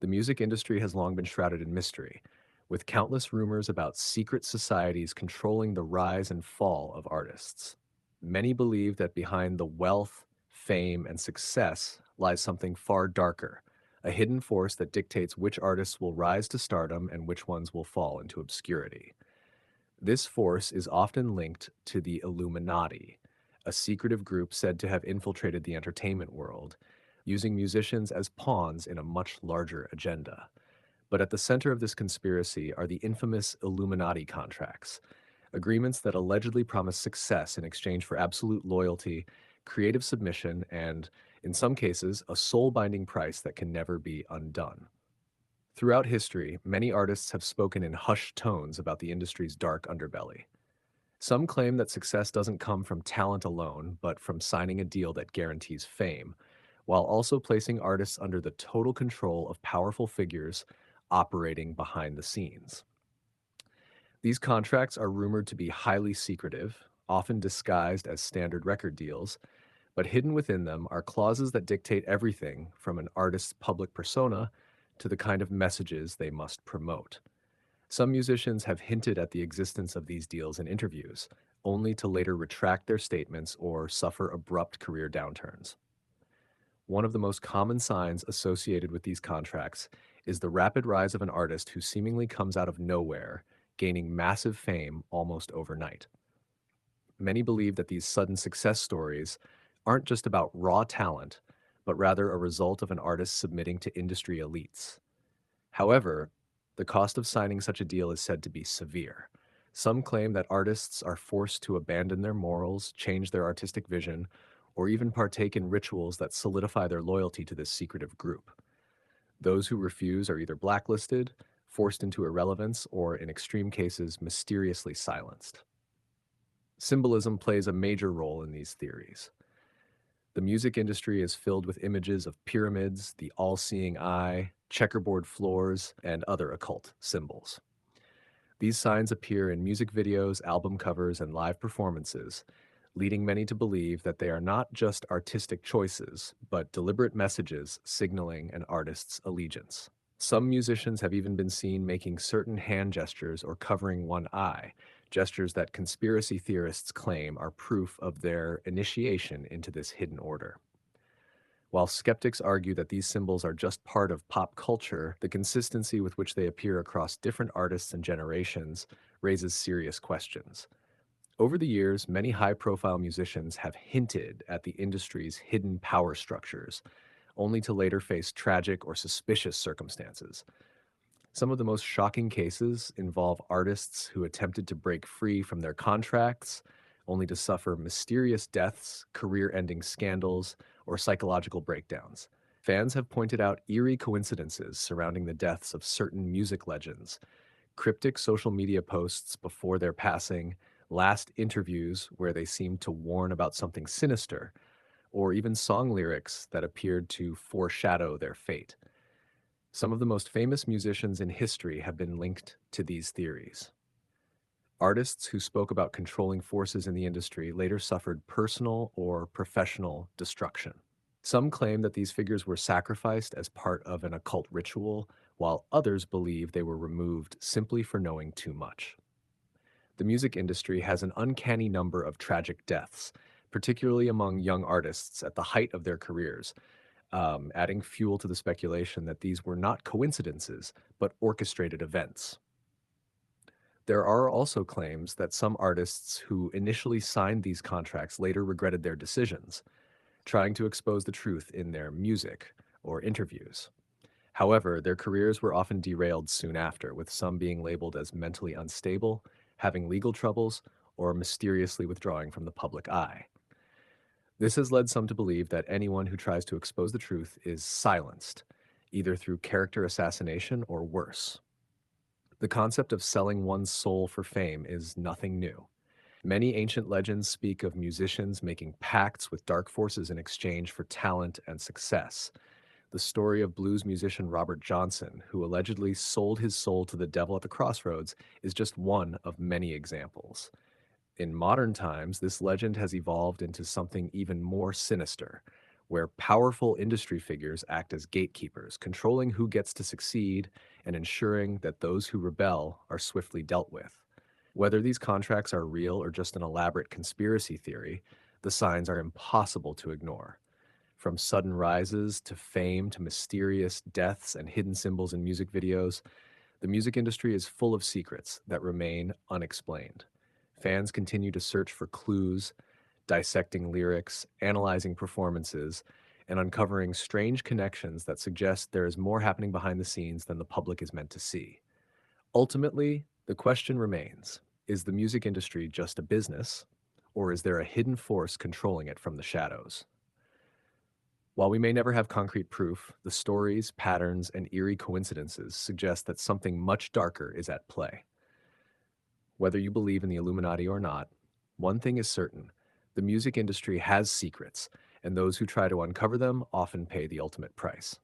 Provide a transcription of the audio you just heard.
The music industry has long been shrouded in mystery, with countless rumors about secret societies controlling the rise and fall of artists. Many believe that behind the wealth, fame, and success lies something far darker, a hidden force that dictates which artists will rise to stardom and which ones will fall into obscurity. This force is often linked to the Illuminati, a secretive group said to have infiltrated the entertainment world, using musicians as pawns in a much larger agenda. But at the center of this conspiracy are the infamous Illuminati contracts, agreements that allegedly promise success in exchange for absolute loyalty, creative submission, and, in some cases, a soul binding price that can never be undone. Throughout history, many artists have spoken in hushed tones about the industry's dark underbelly. Some claim that success doesn't come from talent alone, but from signing a deal that guarantees fame, while also placing artists under the total control of powerful figures operating behind the scenes. These contracts are rumored to be highly secretive, often disguised as standard record deals, but hidden within them are clauses that dictate everything from an artist's public persona to the kind of messages they must promote. Some musicians have hinted at the existence of these deals in interviews, only to later retract their statements or suffer abrupt career downturns. One of the most common signs associated with these contracts is the rapid rise of an artist who seemingly comes out of nowhere, gaining massive fame almost overnight. Many believe that these sudden success stories aren't just about raw talent, but rather a result of an artist submitting to industry elites. However, the cost of signing such a deal is said to be severe. Some claim that artists are forced to abandon their morals, change their artistic vision, or even partake in rituals that solidify their loyalty to this secretive group. Those who refuse are either blacklisted, forced into irrelevance, or in extreme cases, mysteriously silenced. Symbolism plays a major role in these theories. The music industry is filled with images of pyramids, the all seeing eye, checkerboard floors, and other occult symbols. These signs appear in music videos, album covers, and live performances, leading many to believe that they are not just artistic choices, but deliberate messages signaling an artist's allegiance. Some musicians have even been seen making certain hand gestures or covering one eye, gestures that conspiracy theorists claim are proof of their initiation into this hidden order. While skeptics argue that these symbols are just part of pop culture, the consistency with which they appear across different artists and generations raises serious questions. Over the years, many high-profile musicians have hinted at the industry's hidden power structures, only to later face tragic or suspicious circumstances. Some of the most shocking cases involve artists who attempted to break free from their contracts, only to suffer mysterious deaths, career-ending scandals, or psychological breakdowns. Fans have pointed out eerie coincidences surrounding the deaths of certain music legends, cryptic social media posts before their passing, last interviews where they seemed to warn about something sinister, or even song lyrics that appeared to foreshadow their fate. Some of the most famous musicians in history have been linked to these theories. Artists who spoke about controlling forces in the industry later suffered personal or professional destruction. Some claim that these figures were sacrificed as part of an occult ritual, while others believe they were removed simply for knowing too much. The music industry has an uncanny number of tragic deaths, particularly among young artists at the height of their careers, adding fuel to the speculation that these were not coincidences, but orchestrated events. There are also claims that some artists who initially signed these contracts later regretted their decisions, trying to expose the truth in their music or interviews. However, their careers were often derailed soon after, with some being labeled as mentally unstable, having legal troubles, or mysteriously withdrawing from the public eye. This has led some to believe that anyone who tries to expose the truth is silenced, either through character assassination or worse. The concept of selling one's soul for fame is nothing new. Many ancient legends speak of musicians making pacts with dark forces in exchange for talent and success. The story of blues musician Robert Johnson, who allegedly sold his soul to the devil at the crossroads, is just one of many examples. In modern times, this legend has evolved into something even more sinister, where powerful industry figures act as gatekeepers, controlling who gets to succeed and ensuring that those who rebel are swiftly dealt with. Whether these contracts are real or just an elaborate conspiracy theory, the signs are impossible to ignore. From sudden rises to fame to mysterious deaths and hidden symbols in music videos, the music industry is full of secrets that remain unexplained. Fans continue to search for clues, dissecting lyrics, analyzing performances, and uncovering strange connections that suggest there is more happening behind the scenes than the public is meant to see. Ultimately, the question remains, is the music industry just a business, or is there a hidden force controlling it from the shadows? While we may never have concrete proof, the stories, patterns, and eerie coincidences suggest that something much darker is at play. Whether you believe in the Illuminati or not, one thing is certain: the music industry has secrets, and those who try to uncover them often pay the ultimate price.